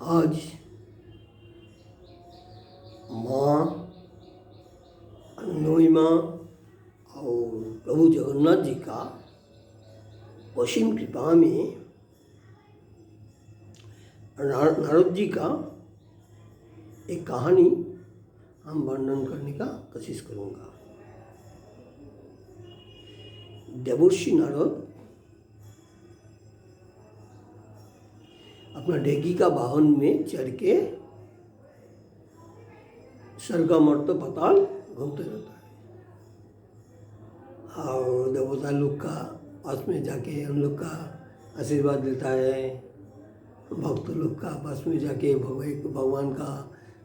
आज माँ अन्नोई माँ और प्रभु जगन्नाथ जी का असीम कृपा में नारद जी का एक कहानी हम वर्णन करने का कोशिश करूँगा। देवर्षि नारद अपना ढेकी का वाहन में चढ़ के स्वर्ग मर्त्य पाताल घूमते रहता है और देवता लोग का पास में जाके उन लोग का आशीर्वाद लेता है। भक्त लोग का पास में जाके भगवान का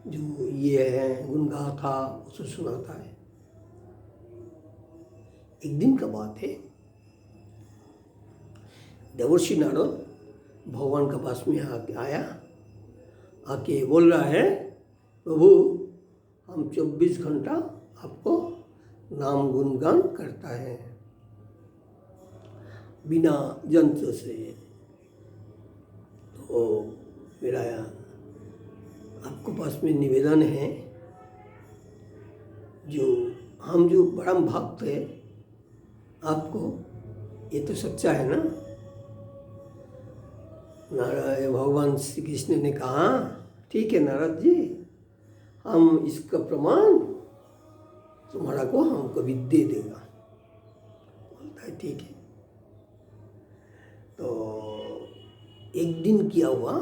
जो ये है गुणगाथा उसे सुनाता है। एक दिन का बात है, देवर्षि नारद भगवान के पास में आया, आके बोल रहा है, प्रभु हम 24 घंटा आपको नाम गुणगान करता है बिना यंत्र से। तो मेरा आपको पास में निवेदन है, हम जो परम भक्त है आपको, ये तो सच्चा है ना। नारायण भगवान श्री कृष्ण ने कहा, ठीक है नारद जी, हम इसका प्रमाण तुम्हारा को हम कभी दे देगा। बोलता है ठीक है। तो एक दिन क्या हुआ,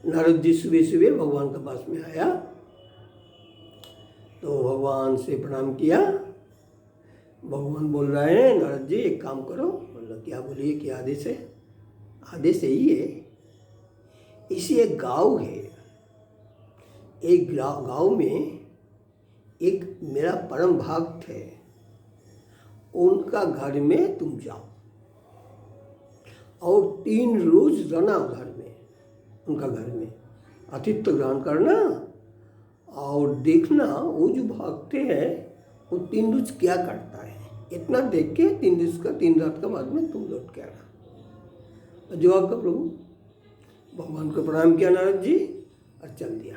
नारद जी सुबह सुबह भगवान के पास में आया तो भगवान से प्रणाम किया। भगवान बोल रहे हैं, नारद जी एक काम करो। बोला क्या, बोलिए क्या आदेश है? आदेश यही है, इसी एक गांव है, एक गांव में एक मेरा परम भक्त है, उनका घर में तुम जाओ और 3 रोज रहना घर में, उनका घर में आतिथ्य ग्रहण करना और देखना वो जो भक्त है वो 3 रोज क्या करता है। इतना देख के 3 रात का बाद में तुम लौट के आना। जवाब का प्रभु भगवान को प्रणाम किया नारद जी और चल दिया।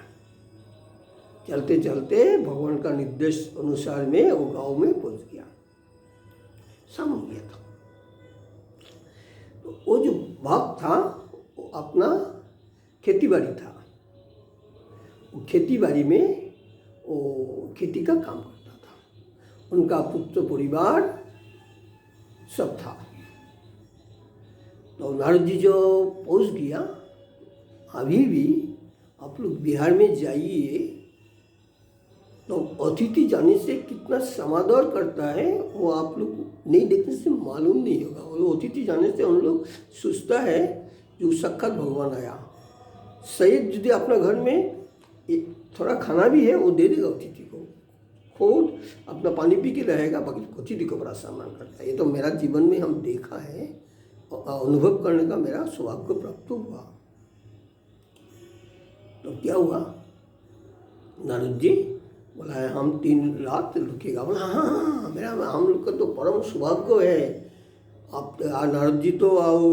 चलते चलते भगवान का निर्देश अनुसार में वो गांव में पहुंच गया। शाम हो गया था। तो वो जो भक्त था वो अपना खेती बाड़ी था, वो खेती बाड़ी में वो खेती का काम करता था। उनका पुत्र परिवार सब था। तो नारद जी जो पहुंच गया, अभी भी आप लोग बिहार में जाइए तो अतिथि जाने से कितना समादर करता है वो आप लोग नहीं देखने से मालूम नहीं होगा। वो अतिथि जाने से उन लोग सोचता है जो साक्षात भगवान आया। शायद यदि अपना घर में थोड़ा खाना भी है वो दे देगा अतिथि को, खुद अपना पानी पी के रहेगा, बाकी अतिथि को बड़ा सम्मान करता है। ये तो मेरा जीवन में हम देखा है, अनुभव करने का मेरा सौभाग्य प्राप्त हुआ। तो क्या हुआ, नारद जी बोला है हम 3 रात रुकेगा। बोला हाँ, मेरा हम लोग का तो परम सौभाग्य है। अब नारद जी तो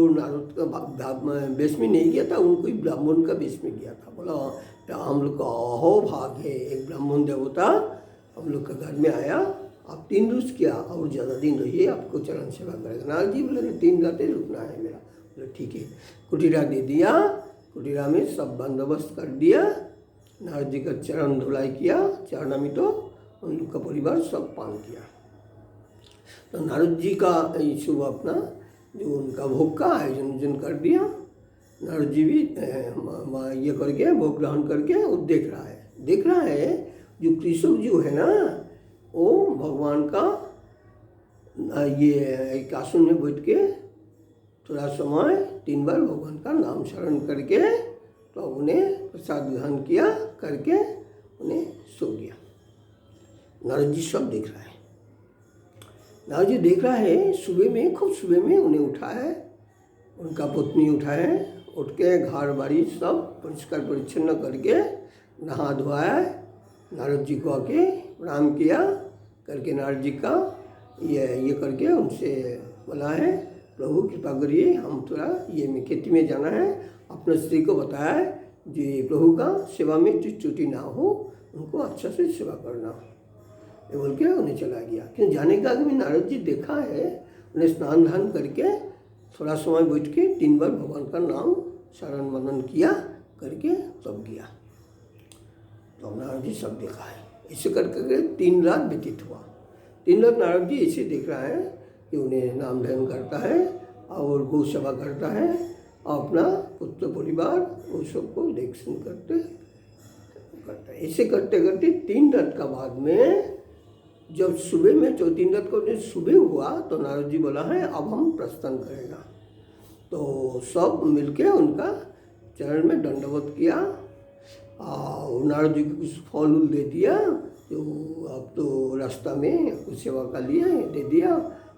नारद का वेश में नहीं गया था, उनको ही ब्राह्मण का वेश में गया था। बोला हम लोग का अहो भाग है, एक ब्राह्मण देवता हम लोग का घर में आया, आप 3 रोज क्या और ज़्यादा दिन रहिए, आपको चरण सेवा करेगा। नारद जी बोले 3 रातें रुकना है मेरा। बोले ठीक है। कुटीरा दे दिया, कुटीरा में सब बंदोबस्त कर दिया। नारद जी का चरण धुलाई किया, चरणामृत तो उन लोग का परिवार सब पान किया। तो नारद जी का शुभ अपना जो उनका भोग का आयोजन कर दिया। नारद जी भी ये करके भोग ग्रहण करके वो देख रहा है जो कृष्ण जो है ना, वो भगवान का ये एक आसन में बैठ के थोड़ा समय 3 बार भगवान का नाम स्मरण करके तो उन्हें प्रसाद ग्रहण किया करके उन्हें सो गया। नारद जी सब देख रहा है। नारद जी देख रहा है, सुबह में खूब सुबह में उन्हें उठा है, उनका पत्नी उठा है, उठ के घर बाड़ी सब परिष्कार परिच्छन्न करके नहा धोया। नारद जी को आके प्रणाम किया करके नारद जी का ये करके उनसे बोला है, प्रभु कृपा करिए, हम थोड़ा ये खेती में जाना है, अपने स्त्री को बताया है जी प्रभु का सेवा में त्रुटि ना हो, उनको अच्छा से सेवा करना, ये बोल के उन्हें चला गया। क्यों जाने का आगे नारद जी देखा है, उन्हें स्नान धान करके थोड़ा समय बैठ के 3 बार भगवान का नाम शरण मनन किया करके तब गया। तो नारद जी सब देखा है, ऐसे करके 3 रात व्यतीत हुआ। 3 रात नारद जी ऐसे देख रहा है कि उन्हें नाम ध्यान करता है और गौ सेवा करता है, अपना पुत्र परिवार वो सबको देख सुन करता है। ऐसे करते करते 3 रात का बाद में जब सुबह में 3 रात को सुबह हुआ तो नारद जी बोला है अब हम प्रस्थान करेगा। तो सब मिलके उनका चरण में दंडवत किया और नारद जी को कुछ फल दे दिया, जो अब तो रास्ता में कुछ सेवा का लिए दे दिया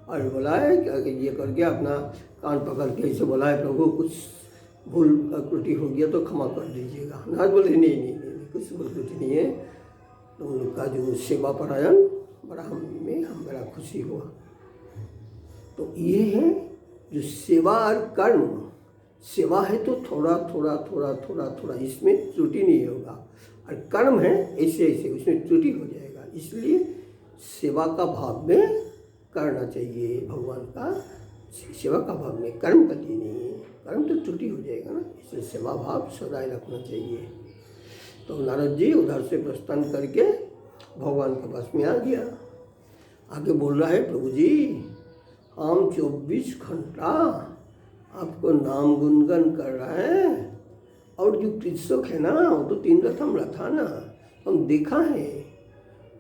और बोला है कि ये करके अपना कान पकड़ के ऐसे बोला है प्रभु कुछ भूल त्रुटि हो गया तो क्षमा कर दीजिएगा। नारद बोले नहीं कुछ भूल त्रुटि नहीं है। तो उनका जो सेवा परायण बड़ा हम बड़ा खुशी हुआ। तो ये है जो सेवा और कर्म, सेवा है तो थोड़ा इसमें त्रुटि नहीं होगा, और कर्म है ऐसे उसमें त्रुटि हो जाएगा। इसलिए सेवा का भाव में करना चाहिए, भगवान का सेवा का भाव में, कर्म का लिए नहीं है, कर्म तो त्रुटि हो जाएगा ना, इसलिए सेवा भाव सदाई रखना चाहिए। तो नारद जी उधर से प्रस्थान करके भगवान के पास में आ गया। आगे बोल रहा है प्रभु जी हम 24 घंटा आपको नाम गुणगान कर रहा है, और जो कृषक है ना वो तो 3 रात हम रखा ना, हम देखा है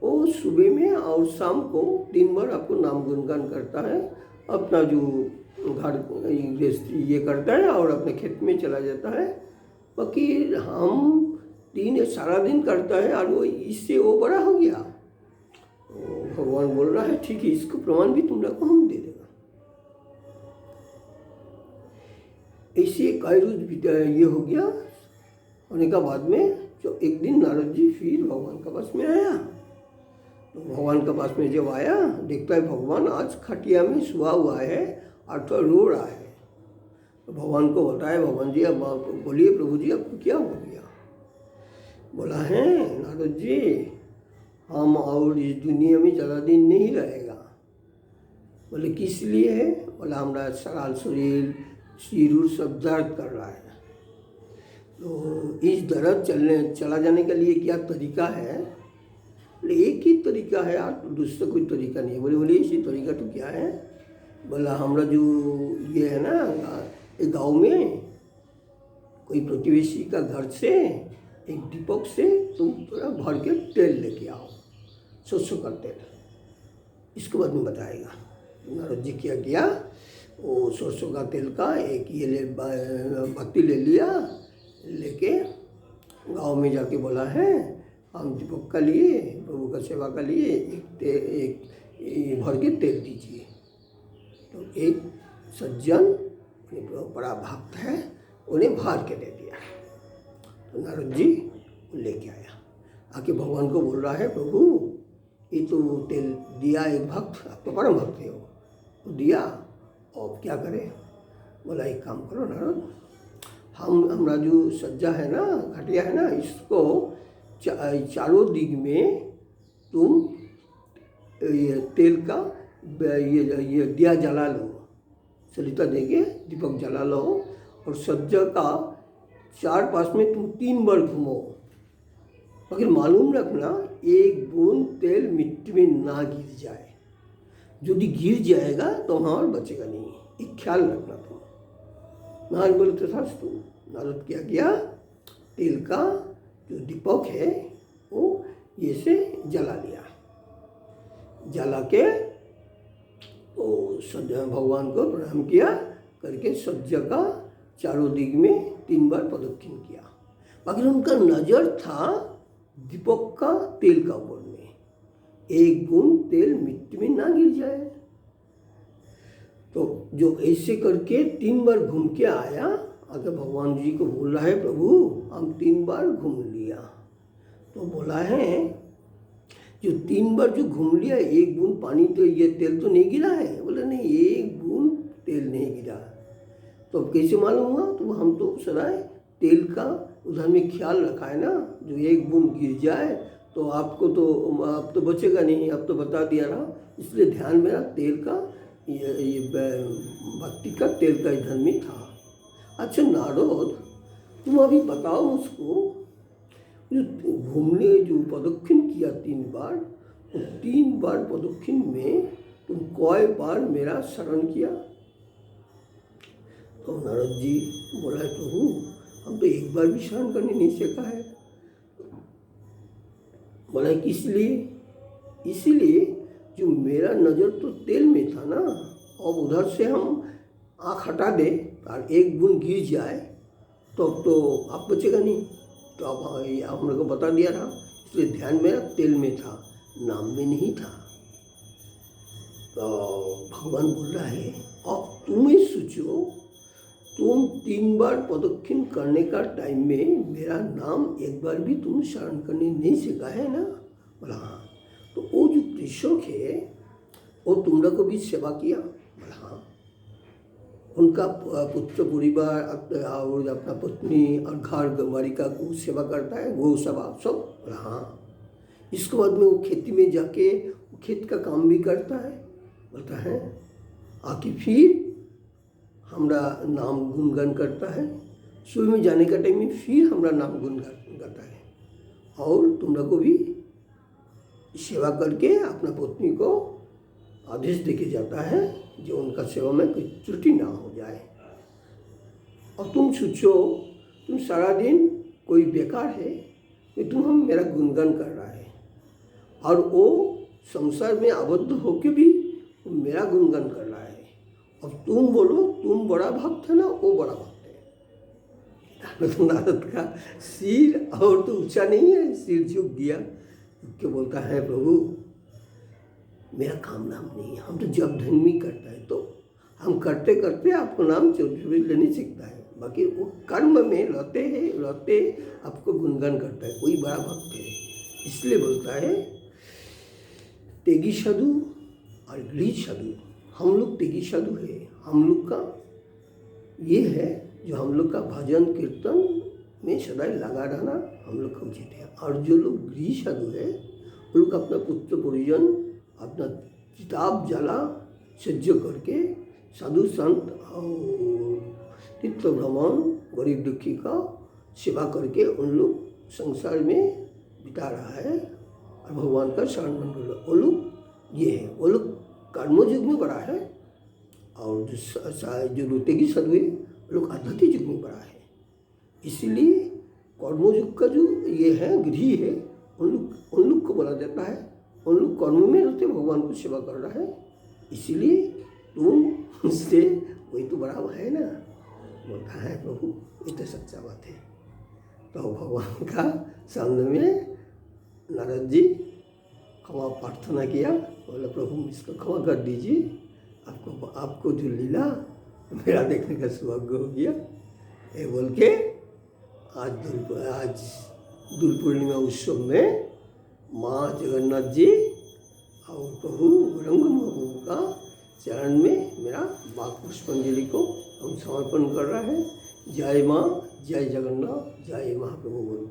वो सुबह में और शाम को 3 बार आपको नाम गुणगान करता है, अपना जो घर ये करता है और अपने खेत में चला जाता है। बाकी हम 3 सारा दिन करता है और वो इससे वो बड़ा हो गया। तो भगवान बोल रहा है ठीक है, इसको प्रमाण भी तुम लोग को हम दे देगा। ऐसे कई रोज ये हो गया होने का बाद में जो एक दिन नारद जी फिर भगवान के पास में आया। तो भगवान के पास में जब आया देखता है भगवान आज खटिया में सुहा हुआ है और तो रो रहा है। तो भगवान को बताया भगवान जी अब बोलिए प्रभु जी आपको क्या हो गया। बोला है नारद जी हम और इस दुनिया में ज़्यादा दिन नहीं रहेगा। बोले किस लिए है। बोला हमारा सारा शरीर सिर सब दर्द कर रहा है। तो इस दर्द चला जाने के लिए क्या तरीका है। बोले एक ही तरीका है यार, दूसरा कोई तरीका नहीं है। बोले इसी तरीका तो क्या है। बोला हमारा जो ये है ना गांव में कोई प्रतिवेशी का घर से एक दीपक से तुम थोड़ा भर के तेल लेके आओ, सरसों का तेल। इसके बाद में बताएगा। नारद जी क्या किया, वो सरसों का तेल का एक ये भट्टी ले लिया, लेके गांव में जाके बोला है हम दीपक का लिए प्रभु का सेवा का लिए एक भर के तेल दीजिए। तो एक सज्जन बड़ा भक्त है उन्हें भर के दे दिया। तो नारद जी लेके आया, आके भगवान को बोल रहा है प्रभु ये तो तेल दिया एक भक्त, आप तो परम भक्त है वो तो दिया, और क्या करें। बोला एक काम करो नारद, हमारा जो सज्जा है ना खटिया है ना इसको चारों दिग में तुम ये तेल का ये दिया जला लो, सलिता देके दीपक जला लो, और सज्जा का 4 पास में तुम 3 बार घूमो। मगर मालूम रखना एक बूंद तेल मिट्टी में ना गिर जाए, यदि गिर जाएगा तो हमारा बचेगा नहीं, एक ख्याल रखना तुम। नारद बोले तो तथास्तु। नारद क्या किया, तेल का जो दीपक है वो ये से जला लिया, जला के वो सज्जा भगवान को प्रणाम किया करके सज्जा का चारों दिग में 3 बार प्रदक्षिण किया। बाकी उनका नज़र था दीपक का तेल का ऊपर में, एक बूंद तेल मिट्टी में ना गिर जाए। तो जो ऐसे करके 3 बार घूम के आया, आगे भगवान जी को बोल रहा है प्रभु हम 3 बार घूम लिया। तो बोला है जो 3 बार जो घूम लिया एक बूंद पानी तो ये तेल तो नहीं गिरा है। बोला नहीं, एक बूंद तेल नहीं गिरा। तो अब कैसे मालूम हुआ? तो हम तो सदा तेल का उधर में ख्याल रखा है ना, जो एक बूंद गिर जाए तो आपको तो अब तो बचेगा नहीं, अब तो बता दिया रहा, इसलिए ध्यान मेरा तेल का ये भक्ति का तेल का इधर में था। अच्छा नारद, तुम अभी बताओ मुझको, जो घूमने जो प्रदक्षिण किया 3 बार, तो 3 बार प्रदक्षिण में तुम कई बार मेरा शरण किया? तो नारद जी बोला है प्रभु, हम तो एक बार भी शरण करने नहीं सीखा है। बोला किस लिए? इसीलिए जो मेरा नज़र तो तेल में था ना, और उधर से हम आँख हटा दे और एक बूंद गिर जाए तो अब तो आप बचेगा नहीं। तो अब आप मेरे को बता दिया था, इसलिए ध्यान मेरा तेल में था, नाम में नहीं था। तो भगवान बोल रहा है अब तुम्हें सोचो, तुम 3 बार प्रदक्षिण करने का टाइम में मेरा नाम एक बार भी तुम शरण करने नहीं सीखा है ना? बोला हाँ। तो वो जो कृषक है वो तुम लोग को भी सेवा किया? बोला हाँ। उनका पुत्र परिवार और अपना पत्नी और घर गंवारी का को सेवा करता है, गौ सेवा सब? बोला हाँ। इसके बाद में वो खेती में जाके खेत का काम भी करता है? बोलता है। आके फिर हमारा नाम गुणगान करता है, सुबह में जाने का टाइम में फिर हमारा नाम गुणगान करता है, और तुम लोग को भी सेवा करके अपना पत्नी को आदेश देके जाता है जो उनका सेवा में कोई त्रुटि ना हो जाए। और तुम सोचो, तुम सारा दिन कोई बेकार है कि तुम हम मेरा गुणगान कर रहा है, और वो संसार में आबद्ध होके भी मेरा गुणगान कर रहा है। अब तुम बोलो तुम बड़ा भक्त है ना, वो बड़ा भक्त है। तो नारद का सिर और तो ऊंचा नहीं है, सिर झुक गया, क्यों बोलता है प्रभु मेरा काम नाम नहीं है, हम तो जब धर्मी करता है तो हम करते करते आपको नाम चौबीस लेने सीखता है, बाकी वो कर्म में रहते आपको गुणगान करता है, कोई बड़ा भक्त है। इसलिए बोलता है तेगी साधु और गृह साधु, हम लोग तेगी साधु है, हम लोग का ये है जो हम लोग का भजन कीर्तन में सदा लगा रहना हम लोग का उचित है। और जो लोग गृह साधु है वो लोग अपना पुत्र परिजन अपना किताब जला सज्ज करके साधु संत और तीर्थ भ्रमण गरीब दुखी का सेवा करके उन लोग संसार में बिता रहा है और भगवान का शरण मंडल। वो लोग ये है, वो लोग कर्मयुग में बड़ा है, और जो तेगी साधु है वो लोग आध्यात्मिक युग में बड़ा है। इसीलिए कर्मयुग का जो ये है गृह है, उन लोग को बोला जाता है, उन लोग कर्म में रहते भगवान को सेवा कर रहा है, इसीलिए तुम उससे वही तो बड़ा है ना। बोलता है प्रभु ये तो सच्चा बात है। तो भगवान का सामने में नारद जी क्षमा प्रार्थना किया, बोला प्रभु इसको क्षमा कर दीजिए, आपको जो लीला मेरा देखने का सौभाग्य हो गया। ये बोल के आज दूल पूर्णिमा उत्सव में माँ जगन्नाथ जी और प्रभु गौरांग महाप्रभु का चरण में मेरा बाग पुष्पांजलि को हम समर्पण कर रहे हैं। जय माँ, जय जगन्नाथ, जय महाप्रभु बोल